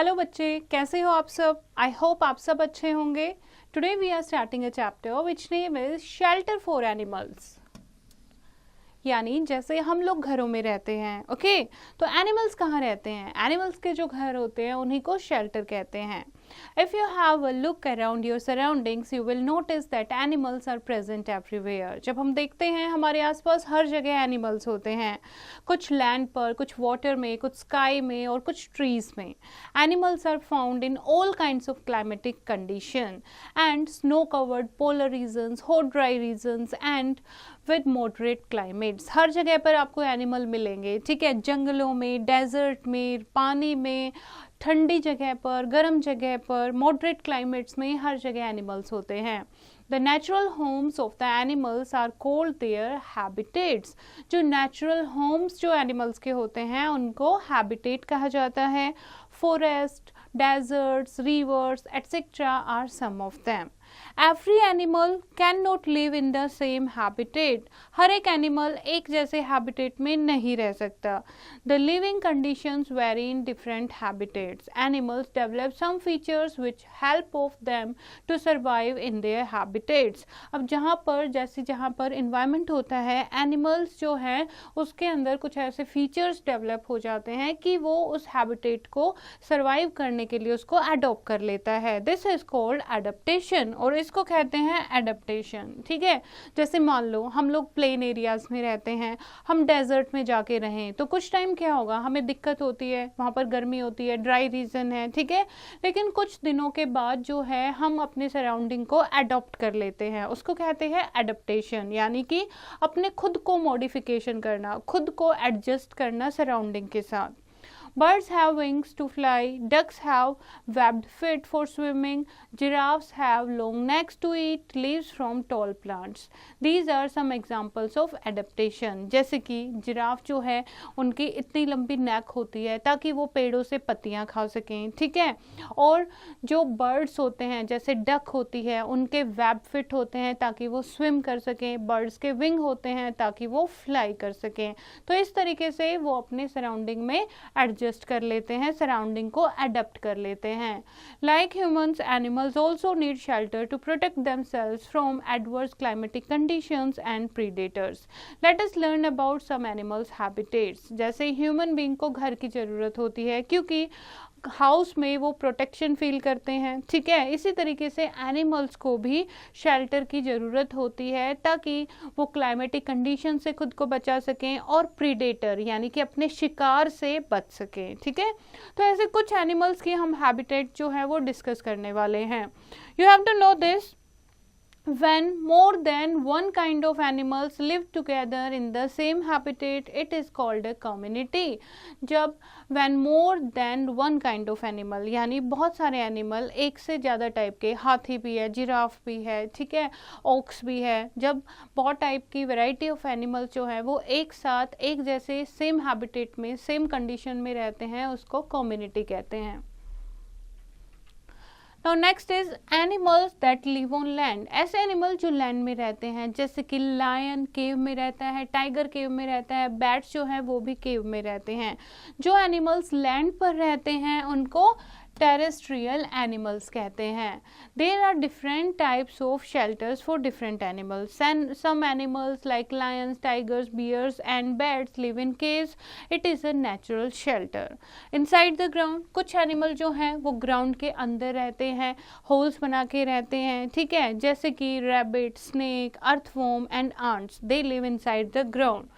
Hello बच्चे, कैसे हो आप सब? आई होप आप सब अच्छे होंगे। Today we are starting a chapter which name is shelter for animals. यानी जैसे हम लोग घरों में रहते हैं, ओके तो एनिमल्स कहाँ रहते हैं? एनिमल्स के जो घर होते हैं उन्हीं को शेल्टर कहते हैं। If you have a look around your surroundings, you will notice that animals are present everywhere. जब हम देखते हैं हमारे आसपास हर जगह एनिमल्स होते हैं, कुछ लैंड पर, कुछ वाटर में, कुछ स्काई में और कुछ ट्रीज में। Animals are found in all kinds of climatic condition and snow covered polar regions, hot dry regions and with moderate climates. हर जगह पर आपको एनिमल मिलेंगे, ठीक है, जंगलों में, डेजर्ट में, पानी में, ठंडी जगह पर, गर्म जगह पर, मॉडरेट क्लाइमेट्स में हर जगह एनिमल्स होते हैं। The natural homes of the animals are called their habitats. जो नेचुरल होम्स जो एनिमल्स के होते हैं उनको हैबिटेट कहा जाता है। Forest, deserts, rivers etcetera are some of them. Every animal cannot live in the same habitat. हर एक एनिमल एक जैसे हैबिटेट में नहीं रह सकता। The living conditions vary in different habitats. Animals develop some features which help of them to survive in their habitats. अब जहाँ पर environment होता है, animals जो हैं उसके अंदर कुछ ऐसे features develop हो जाते हैं कि वो उस habitat को survive करने के लिए उसको adopt कर लेता है। This is called adaptation और इसको कहते हैं एडेप्टेशन। ठीक है, जैसे मान लो हम लोग प्लेन एरियाज में रहते हैं, हम डेजर्ट में जाके रहें तो कुछ टाइम क्या होगा, हमें दिक्कत होती है, वहाँ पर गर्मी होती है, ड्राई रीजन है, ठीक है, लेकिन कुछ दिनों के बाद जो है हम अपने सराउंडिंग को अडॉप्ट कर लेते हैं, उसको कहते हैं एडेप्टेशन। यानी कि अपने खुद को मॉडिफिकेशन करना, खुद को एडजस्ट करना सराउंडिंग के साथ। Birds have wings to fly, ducks have webbed feet for swimming, giraffes have long necks to eat leaves from tall plants. These are some examples of adaptation. जैसे कि जिराफ जो है उनकी इतनी लंबी नेक होती है ताकि वो पेड़ों से पत्तियां खा सकें, ठीक है, और जो बर्ड्स होते हैं जैसे डक होती है उनके वेब फिट होते हैं ताकि वो स्विम कर सकें, बर्ड्स के विंग होते हैं ताकि वो फ्लाई कर सकें। तो इस तरीके से वो अपने सराउंडिंग में एडजस्ट कर लेते हैं, सराउंडिंग को अडेप्ट कर लेते हैं। Like humans, animals also need shelter to protect themselves from adverse climatic conditions and predators. Let us learn about some animals habitats. जैसे ह्यूमन बीइंग को घर की जरूरत होती है क्योंकि हाउस में वो प्रोटेक्शन फील करते हैं, ठीक है, इसी तरीके से एनिमल्स को भी शेल्टर की ज़रूरत होती है ताकि वो क्लाइमेटिक कंडीशन से खुद को बचा सकें और प्रीडेटर यानी कि अपने शिकार से बच सकें। ठीक है, तो ऐसे कुछ एनिमल्स की हम हैबिटेट जो है वो डिस्कस करने वाले हैं। You have to know this. When more than one kind of animals live together in the same habitat, it is called a community. जब when more than one kind of animal यानी बहुत सारे animal, एक से ज़्यादा type के, हाथी भी है, जिराफ भी है, ठीक है, ऑक्स भी है, जब बहुत टाइप की वैरायटी ऑफ एनिमल्स जो है वो एक साथ एक जैसे सेम हैबिटेट में, सेम कंडीशन में रहते हैं, उसको कम्युनिटी कहते हैं। Now next is animals that live on land. ऐसे एनिमल जो लैंड में रहते हैं जैसे कि लायन केव में रहता है, टाइगर केव में रहता है, बैट्स जो है वो भी केव में रहते हैं। जो एनिमल्स लैंड पर रहते हैं उनको टेरेस्ट्रियल एनिमल्स कहते हैं। There are different types of shelters for different animals. Some animals like lions, tigers, bears and bats live in caves. It is a natural shelter. Inside the ground कुछ animal जो हैं वो ground के अंदर रहते हैं, होल्स बना के रहते हैं, ठीक है, जैसे कि rabbit, snake, earthworm and ants, they live inside the ground.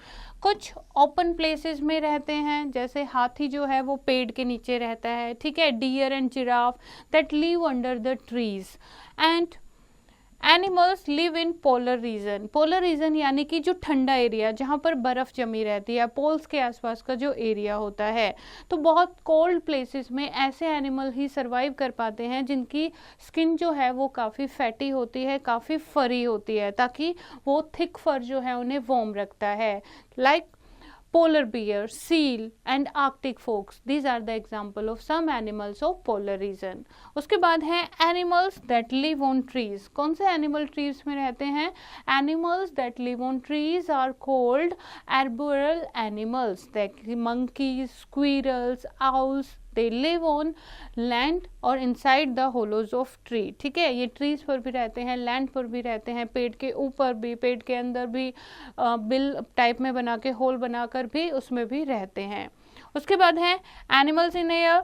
कुछ ओपन प्लेसेस में रहते हैं, जैसे हाथी जो है वो पेड़ के नीचे रहता है, ठीक है, deer and giraffe that live under the trees and animals live in polar region. Polar region यानी कि जो ठंडा एरिया जहाँ पर बर्फ़ जमी रहती है, पोल्स के आसपास का जो एरिया होता है, तो बहुत कोल्ड प्लेसेस में ऐसे एनिमल ही सरवाइव कर पाते हैं जिनकी स्किन जो है वो काफ़ी फैटी होती है, काफ़ी फरी होती है, ताकि वो थिक फर जो है उन्हें वार्म रखता है। Like polar bear, seal and arctic fox. These are the example of some animals of polar region. उसके बाद है animals that live on trees. कौन से animal trees में रहते हैं? Animals that live on trees are called arboreal animals. Like monkeys, squirrels, owls, they live on land और inside the hollows of tree. ठीक है, ये ट्रीज पर भी रहते हैं, लैंड पर भी रहते हैं, पेड़ के ऊपर भी, पेड़ के अंदर भी बिल टाइप में बना के होल बनाकर भी उसमें भी रहते हैं। उसके बाद है animals in air.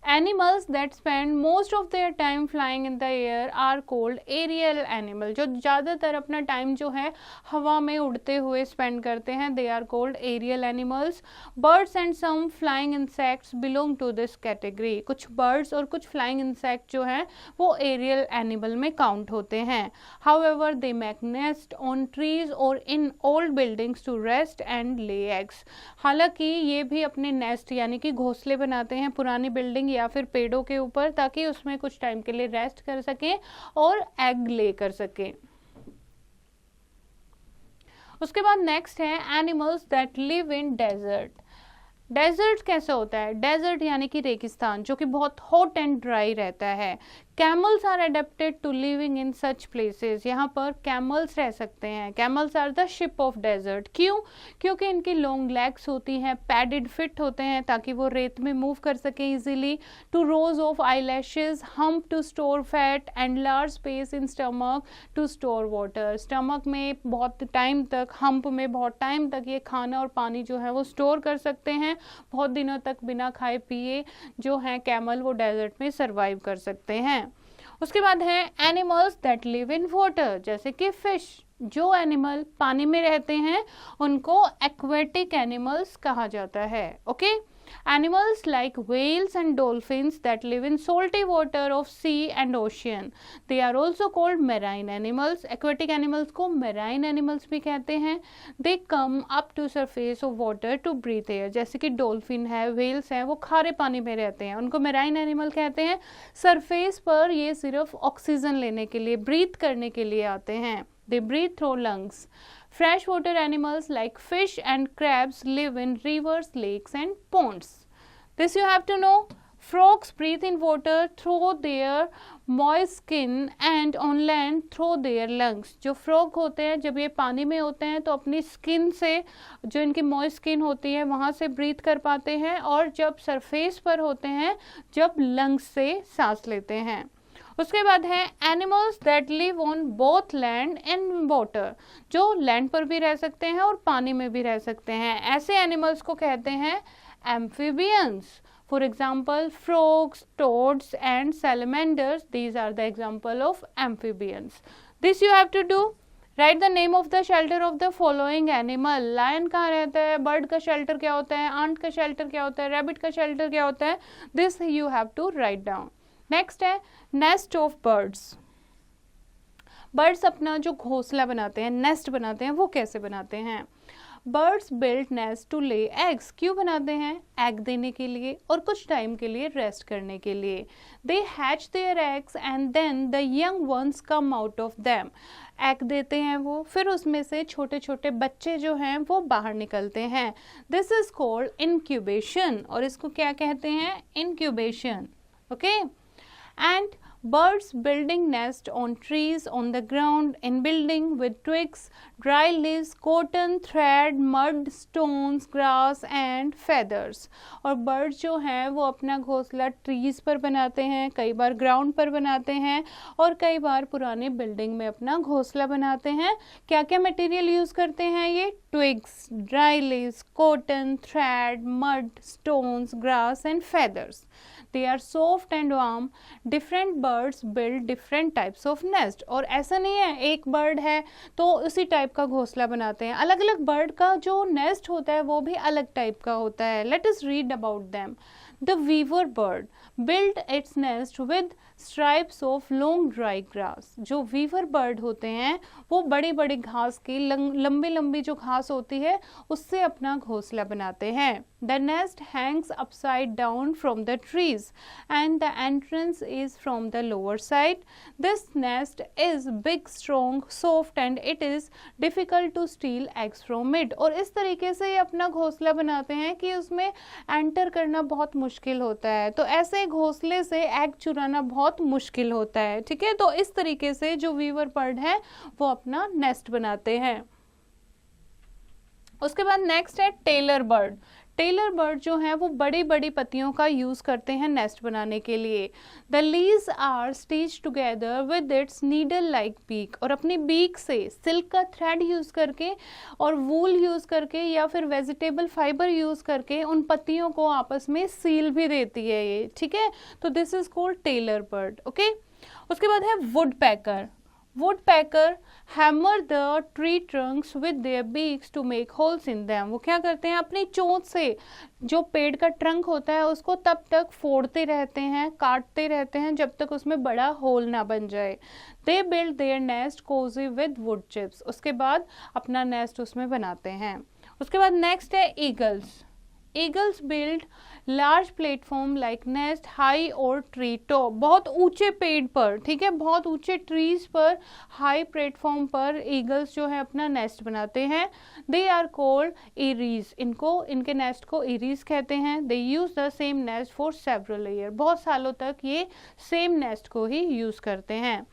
Animals that spend most of their time flying in the air are called aerial animal। जो ज़्यादातर अपना टाइम जो है हवा में उड़ते हुए स्पेंड करते हैं, they are called aerial animals। Birds and some flying insects belong to this category। कुछ birds और कुछ flying insect जो हैं वो aerial animal में count होते हैं। However, they make nest on trees or in old buildings to rest and lay eggs। हालांकि ये भी अपने नेस्ट यानी कि घोंसले बनाते हैं पुरानी बिल्डिंग या फिर पेड़ों के ऊपर, ताकि उसमें कुछ टाइम के लिए रेस्ट कर सकें और एग ले कर सकें। उसके बाद नेक्स्ट है animals that live in desert. Desert कैसे होता है? डेजर्ट यानी कि रेगिस्तान जो कि बहुत हॉट एंड ड्राई रहता है। Camels are adapted to living in such places. यहाँ पर कैमल्स रह सकते हैं। Camels are the ship of desert. क्यों? क्योंकि इनकी लॉन्ग लेग्स होती हैं, पैडेड फिट होते हैं ताकि वो रेत में मूव कर सके easily. Two rows of eyelashes, hump to store fat and large space in stomach to store water. Stomach में बहुत टाइम तक, हम्प में बहुत टाइम तक ये खाना और पानी जो है वो स्टोर कर सकते हैं। बहुत दिनों तक बिना खाए पिए जो है कैमल वो डेजर्ट में सरवाइव कर सकते हैं। उसके बाद है animals that live in water, जैसे कि फिश। जो एनिमल पानी में रहते हैं उनको एक्वेटिक एनिमल्स कहा जाता है। Okay, animals like whales and dolphins that live in salty water of sea and ocean, they are also called marine animals। aquatic animals को marine animals भी कहते हैं। they come up to surface of water to breathe air, जैसे कि dolphin है, whales है, वो खारे पानी में रहते हैं, उनको marine animal कहते हैं। सरफेस पर ये सिर्फ ऑक्सीजन लेने के लिए, ब्रीथ करने के लिए आते हैं। they breathe through lungs। Freshwater animals like fish and crabs live in rivers, lakes and ponds. This you have to know. Frogs breathe in water through their moist skin and on land through their lungs। जो frog होते हैं जब ये पानी में होते हैं तो अपनी स्किन से, जो इनकी मॉइस्ट स्किन होती है वहाँ से ब्रीथ कर पाते हैं, और जब सरफेस पर होते हैं जब लंग्स से सांस लेते हैं। उसके बाद है animals that live on both land and water, जो लैंड पर भी रह सकते हैं और पानी में भी रह सकते हैं। ऐसे एनिमल्स को कहते हैं amphibians. For example frogs, toads and salamanders, these are the example of amphibians. This you have to do. Write the name of the shelter of the following animal. Lion कहाँ रहता है, बर्ड का shelter क्या होता है, aunt का shelter क्या होता है, रैबिट का शेल्टर क्या होता है, this you have to write down. Next है नेस्ट ऑफ बर्ड्स। बर्ड्स अपना जो घोंसला बनाते हैं, नेस्ट बनाते हैं, वो कैसे बनाते हैं? Birds build nest to lay eggs. क्यों बनाते हैं? एग देने के लिए और कुछ टाइम के लिए रेस्ट करने के लिए। They hatch their eggs and then the young ones come out of them. Egg देते हैं वो, फिर उसमें से छोटे छोटे बच्चे जो हैं वो बाहर निकलते हैं। दिस इज कॉल्ड इंक्यूबेशन, और इसको क्या कहते हैं? Incubation. Okay, and birds building nest on trees, on the ground, in building with twigs, dry leaves, cotton, thread, mud, stones, grass and feathers। और birds जो हैं वो अपना घोंसला ट्रीज पर बनाते हैं, कई बार ग्राउंड पर बनाते हैं और कई बार पुरानी बिल्डिंग में अपना घोंसला बनाते हैं। क्या क्या मटेरियल यूज करते हैं ये? twigs, dry leaves, cotton, thread, mud, stones, grass and feathers। They are soft and warm. Different birds build different types of nest। और ऐसा नहीं है एक बर्ड है तो उसी टाइप का घोंसला बनाते हैं, अलग अलग बर्ड का जो नेस्ट होता है वो भी अलग टाइप का होता है। Let us read about them। The weaver bird built its nest with stripes of long dry grass। जो वीवर बर्ड होते हैं वो बड़ी बड़ी घास की, लंबी लंबी जो घास होती है उससे अपना घोंसला बनाते हैं। The nest hangs upside down from the trees and the entrance is from the lower side। This nest is big, strong, soft and it is difficult to steal eggs from it। और इस तरीके से ये अपना घोंसला बनाते हैं कि उसमें एंटर करना बहुत मुश्किल होता है, तो ऐसे घोंसले से एग चुराना बहुत मुश्किल होता है। ठीक है, तो इस तरीके से जो वीवर बर्ड है वो अपना नेस्ट बनाते हैं। उसके बाद नेक्स्ट है टेलर बर्ड। टेलर बर्ड जो है वो बड़ी बड़ी पत्तियों का यूज करते हैं नेस्ट बनाने के लिए। The leaves are stitched together with its needle like beak, और अपनी बीक से सिल्क का थ्रेड यूज करके और वूल यूज करके या फिर वेजिटेबल फाइबर यूज करके उन पत्तियों को आपस में सील भी देती है ये, ठीक है। तो this is called tailor bird, okay. उसके बाद है would packer. Woodpecker hammer the tree trunks with their beaks to make holes in them। वो क्या करते हैं, अपनी चोंच से जो पेड़ का ट्रंक होता है उसको तब तक फोड़ते रहते हैं, काटते रहते हैं जब तक उसमें बड़ा होल ना बन जाए। They build their nest cozy with wood chips। उसके बाद अपना नेस्ट उसमें बनाते हैं। उसके बाद नेक्स्ट है eagles. Eagles build large platform like nest high or tree top। बहुत ऊंचे पेड़ पर, ठीक है, बहुत ऊंचे ट्रीज पर, हाई प्लेटफॉर्म पर ईगल्स जो है अपना नेस्ट बनाते हैं। They are called eyries. इनके नेस्ट को एरीज कहते हैं। They use the same nest for several year. बहुत सालों तक ये सेम नेस्ट को ही यूज करते हैं।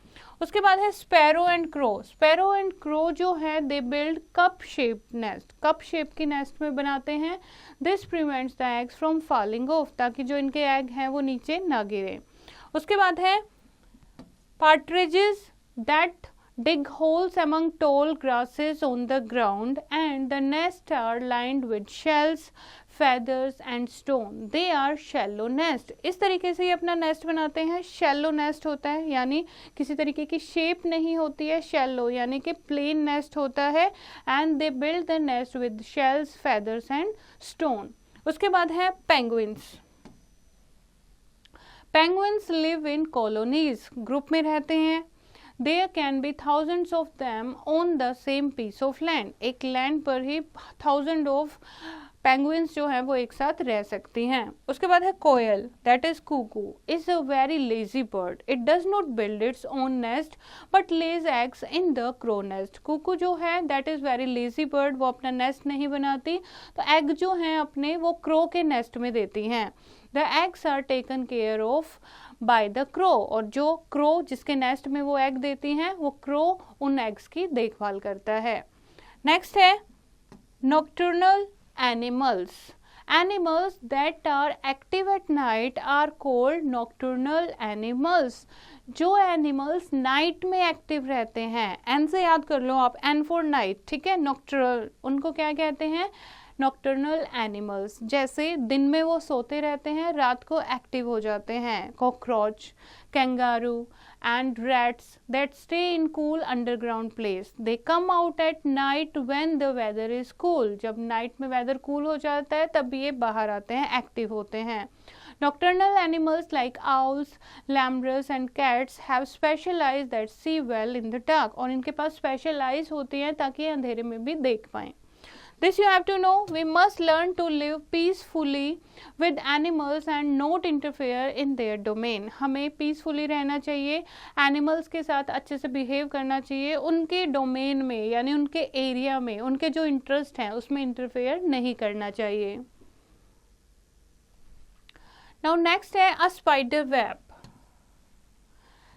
उसके बाद है sparrow and crow. Sparrow and crow जो है they build cup shape nest. Cup shape की नेस्ट में बनाते हैं। This prevents the eggs from falling of, ताकि जो इनके एग हैं वो नीचे ना गिरे। उसके बाद है पार्ट्रिजेस that dig holes among tall grasses on the ground and the nests are lined with shells, feathers and stone। They are shallow nest। इस तरीके से ये अपना नेस्ट बनाते हैं। shallow nest होता है यानी किसी तरीके की शेप नहीं होती है, shallow यानी कि plain nest होता है। and they build the nest with shells, feathers and stone। उसके बाद है penguins। Penguins live in colonies। Group में रहते हैं। There can be thousands of them on the same piece of land। एक लैंड पर ही 1000 ऑफ पेंगुइन्स जो हैं वो एक साथ रह सकती हैं। उसके बाद है कोयल, that is cuckoo, is a very lazy bird. It does not build its own nest but lays eggs in the crow nest. Cuckoo जो है that is very lazy bird, वो अपना नेस्ट नहीं बनाती, तो एग जो हैं अपने वो क्रो के नेस्ट में देती हैं। The eggs are taken care of by the crow, और जो क्रो जिसके नेस्ट में वो एग देती हैं वो क्रो उन एग्स की देखभाल करता है। नेक्स्ट है nocturnal animals. Animals that are active at night are called nocturnal animals। जो एनिमल्स नाइट में एक्टिव रहते हैं, एन से याद कर लो आप, एन फॉर नाइट, ठीक है, नॉक्टर्नल, उनको क्या कहते हैं, नॉक्टर्नल एनिमल्स। जैसे दिन में वो सोते रहते हैं, रात को एक्टिव हो जाते हैं। Cockroach, kangaroo and rats that stay in cool underground place। They come out at night when the weather is cool। जब नाइट में वेदर कूल हो जाता है तब ये बाहर आते हैं, एक्टिव होते हैं। Nocturnal animals like owls, lemurs and cats have special eyes that see well in the dark। और इनके पास स्पेशल आइज होती हैं ताकि अंधेरे में भी देख पाएं। This you have to know। We must learn to live peacefully with animals and not interfere in their domain। हमें peacefully रहना चाहिए, animals के साथ अच्छे से behave करना चाहिए, उनके domain में यानी उनके area में, उनके जो interest हैं उसमें interfere नहीं करना चाहिए। Now next है a spider web।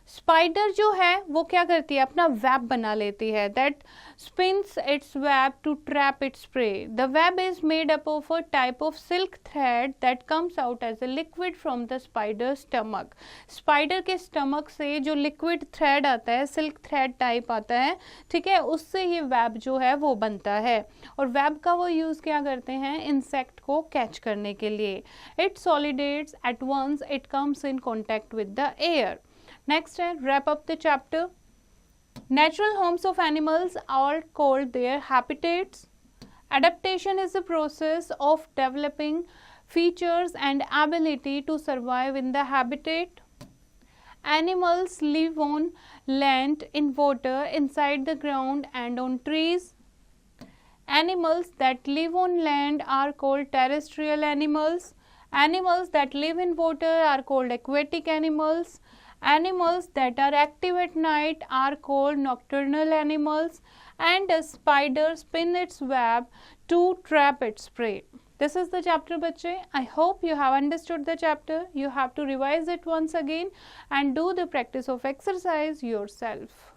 स्पाइडर जो है वो क्या करती है, अपना वेब बना लेती है। That spins its web to trap its prey. The web is made up of a type of silk thread that comes out as a liquid from the spider stomach. Spider के stomach से जो liquid thread आता है, silk thread type आता है, ठीक है, उससे ये वेब जो है वो बनता है। और वेब का वो यूज क्या करते हैं, इंसेक्ट को कैच करने के लिए। It solidates at once it comes in contact with the air. Next है wrap up the chapter। Natural homes of animals are called their habitats। Adaptation is the process of developing features and ability to survive in the habitat। Animals live on land, in water, inside the ground and on trees। Animals that live on land are called terrestrial animals। Animals that live in water are called aquatic animals। Animals that are active at night are called nocturnal animals। And a spider spins its web to trap its prey। This is the chapter बच्चे। I hope you have understood the chapter। You have to revise it once again and do the practice of exercise yourself।